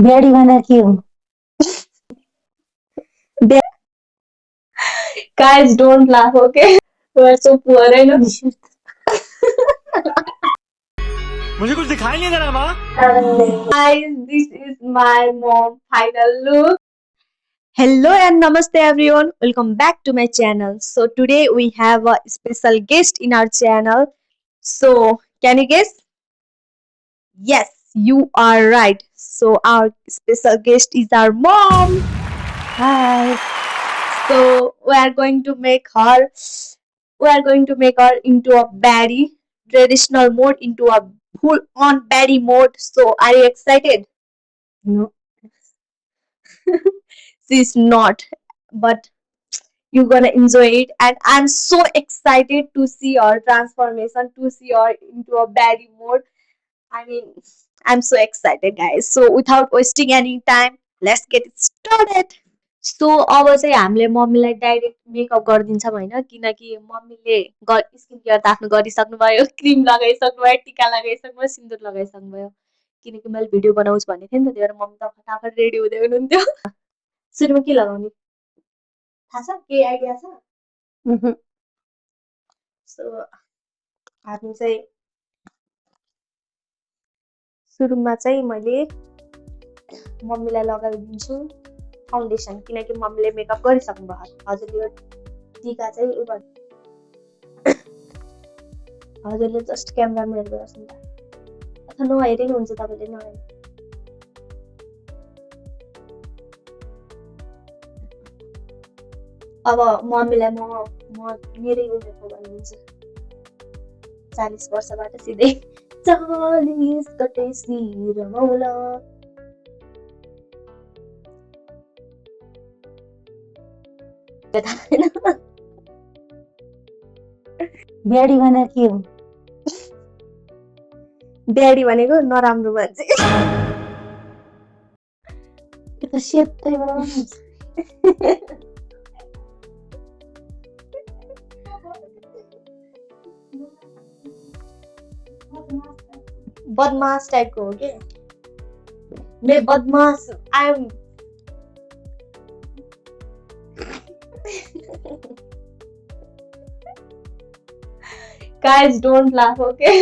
Body भन्दा के हो? Guys, don't laugh, okay? We are so poor, I know. मुझे कुछ दिखाई नहीं दे रहा माँ। Guys, this is my mom final look. Hello and namaste everyone. Welcome back to my channel. So today we have a special guest in our channel. So can you guess? Yes, you are right. So our special guest is our mom. Hi. So we are going to make her into a baddie, traditional mode into a full on baddie mode. So are you excited? No. She's not, but you're gonna enjoy it, and I'm so excited to see her transformation, to see her into a baddie mode. I mean, I'm so excited, guys. So without wasting any time, let's get it started. So अब चाहिँ हामीले मम्मीलाई direct makeup गरिदिन्छौँ होइन, किनकि मम्मीले skin care त आफ्नो गरिसक्नुभयो, क्रिम लगाइसक्नुभयो, टिका लगाइसक्नुभयो, सिन्दुर लगाइसक्नुभयो। किनकि मैले भिडियो बनाउँछु भनेको थिएँ नि त, त्यही भएर मम्मी त फटाफट रेडी हुँदै हुनुहुन्थ्यो। सुरुमा के लगाउने थाहा छ? केही आइडिया छ? सो हामी चाहिँ सुरुमा चाहिँ मैले मम्मीलाई लगाइदिन्छु फाउन्डेसन, किनकि मम्मीले मेकअप गरिसक्नु भयो। हजुरले यो टिका चाहिँ उ गर्नु, हजुरले जस्ट क्यामेरामा हेर्दै गर्छु नि त, अथवा नहेरे नि हुन्छ, तपाईँले नहेर्नु। अब मम्मीलाई म मेरै उमेरको भनिदिन्छु, 40 वर्षबाट सिधै 40 गतेसी रमौला। ब्याडी भन्दा के हो? ब्याडी भनेको नराम्रो मान्छे। त्यो त सेतै बनाउनु। बदमास टाइपको हो के? मैं बदमास, I am guys, don't laugh, okay?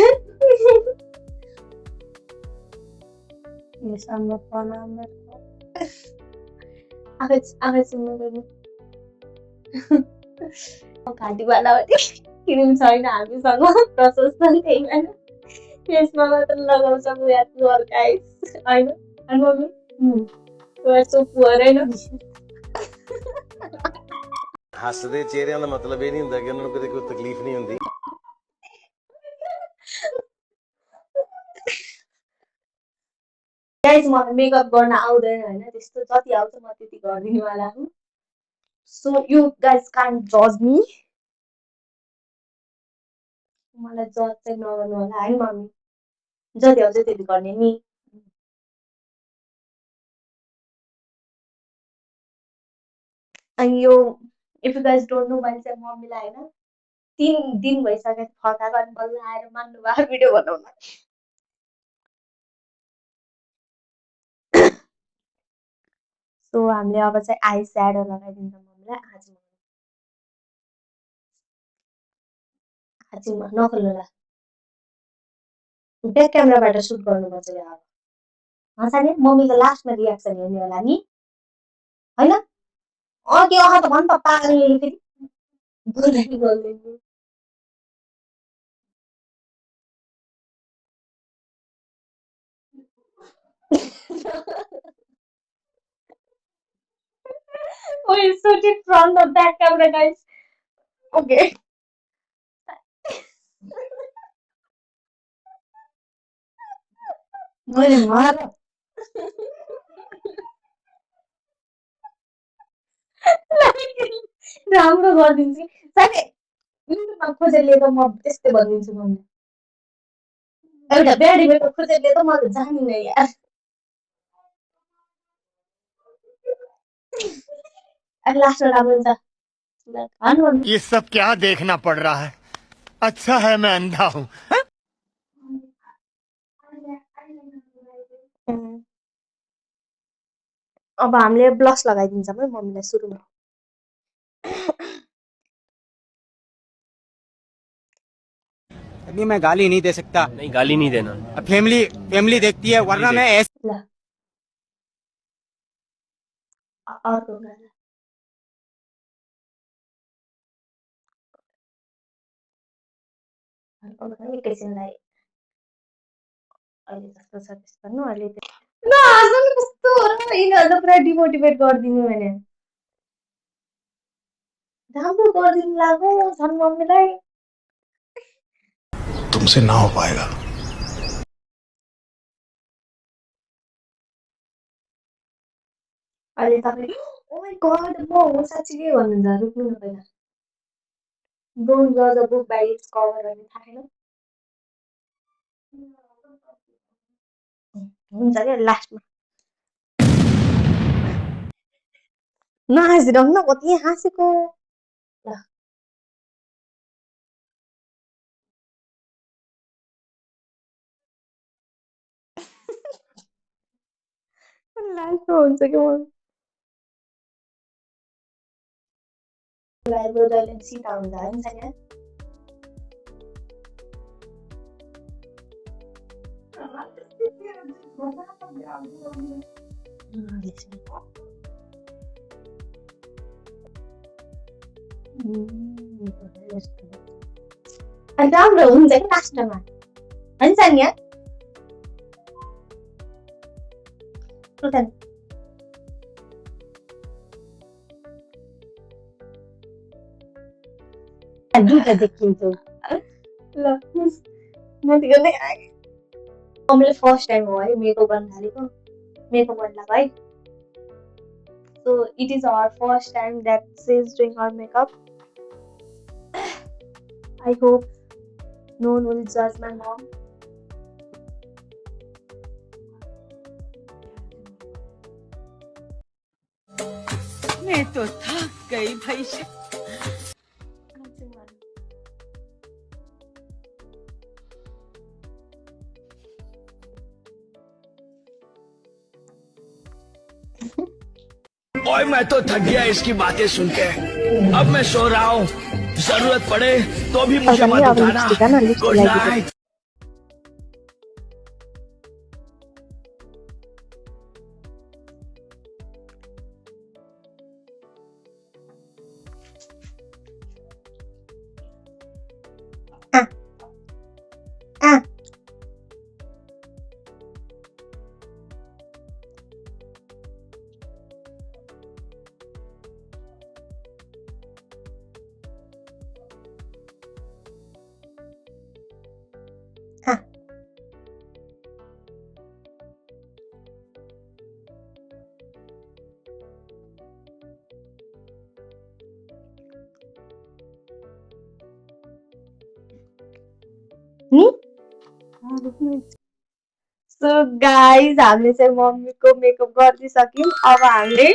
Yes, I'm not fun. आँखा चिम्नु गर्नु। घाँटीवाला क्रिम छैन हामीसँग प्रशस्त, त्यही भएर फेसमा मात्र लगाउँछ पुवर गाइस, होइन? अनि mummy we are so poor, होइन? ਹੱਸਦੇ ਚਿਹਰਿਆਂ ਦਾ ਮਤਲਬ ਇਹ ਨਹੀਂ ਹੁੰਦਾ ਕਿ ਉਹਨਾਂ ਨੂੰ ਕਦੇ ਕੋਈ ਤਕਲੀਫ ਨਹੀਂ ਹੁੰਦੀ। गाइस मलाई मेकअप गर्न आउँदैन होइन, त्यस्तो जति आउँछ म त्यति गरिदिनेवाला हुँ। सो यु गाइस कान्ट जज मी, मलाई जज चाहिँ नगर्नु होला है मम्मी, जति आउँछ त्यति गर्ने नि। अनि यो if you guys don't know, मैले चाहिँ मम्मीलाई होइन 3 दिन भइसक्यो फर्काएको, अनि बल्ल आएर मान्नु भयो भिडियो बनाउन। सो हामीले अब चाहिँ आई स्याडो लगाइदिन्छौँ मम्मीलाई आँचीमा नखोल्नु होला, ब्याक क्यामेराबाट सुट गर्नुपर्छ यो। अब हँसाने मम्मीको लास्टमा रियाक्सन हेर्ने होला नि, होइन? के अह त भन् पप्पा, अनि फेरि बोल्दैन। We shoot it from the back camera, guys. Okay. मैले मार राम्रो गरिदिन्छु साथै, युट्युबमा खोजेर लिएर म त्यस्तै भनिदिन्छु मम्मी। एउटा ब्याडी मेकअप खोजेर लिएर म त जान्दिनँ यार। अनि लास्टमा राम्रो हुन्छ। ये सब क्या देखना पड़ रहा है? अच्छा है मैं अंधा हूँ। अब हामीले ब्लस लगाइदिन्छौँ है मम्मीलाई सुरुमा। अभी मैं गाली नहीं दे सकता। नहीं, गाली नहीं देना। अब फैमिली फैमिली देखती है, वरना मैं ऐसे ल अर्को गाना एकैछिनलाई अहिले जस्तो छ त्यस्तो गर्नु अहिले नहाँस्नु कस्तो हो र यिनीहरू त पुरा डिमोटिभेट गरिदिनु भने राम्रो गरिदिनु लाग्यो झन् मम्मीलाई। तुमसे ना हो पाएगा। अहिले तपाईँले ओ माई गड म हो साँच्चीकै भन्नुहुन्छ रुक्नु न पहिला। डोन्ट जज a book by its cover भन्ने थाहा छैन? हुन्छ क्या लास्टमा नहाँसिरहनु न कति हाँसेको। ल लास्टमा हुन्छ कि म लाइब्रेरी जहिले सिधा हुन्छ होइन छैन? राम्रो हुन्छ कि लास्टमा हुन्छ नि दुईटा देखिन्छ। ल मतिको नै मम्मीले फर्स्ट टाइम हो है मेकअप गर्न थालेको मेकअप गर्न लाग्यो है। So it is our first time that she is doing her makeup. I hope no one will judge my mom. मैं तो थक गई भाई। ओए मैं तो थक गया इसकी बातें सुन के। अब मैं सो रहा हूँ, जरूरत पड़े तो भी मुझे मत उठाना। Good night. सो गाइज हामीले चाहिँ मम्मीको मेकअप गरिदिइसक्यौँ। अब हामीले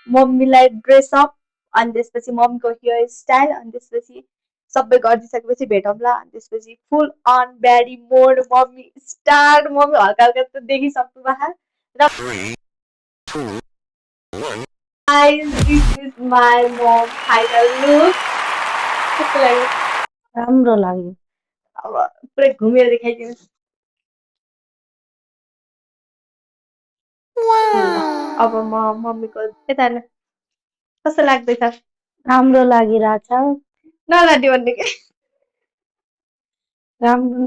मम्मीलाई ड्रेसअप अनि त्यसपछि मम्मीको हेयर स्टाइल अनि त्यसपछि सबै गरिदिइसकेपछि भेटौँला। अनि त्यसपछि full on baddie mode mummy start. Mummy हल्का हल्का त देखिसक्नु भएको र guys this is my mom final look. कस्तो लाग्यो? राम्रो लाग्यो। अब पुरै घुमेर देखाइदिनु। अब म मम्मीको यता हेर्नु कस्तो लाग्दैछ? राम्रो लागिरहेछ। नलाड्यो भन्ने के राम्रो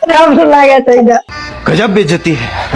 राम्रो लागेको छैन। गजब बेइज्जती है।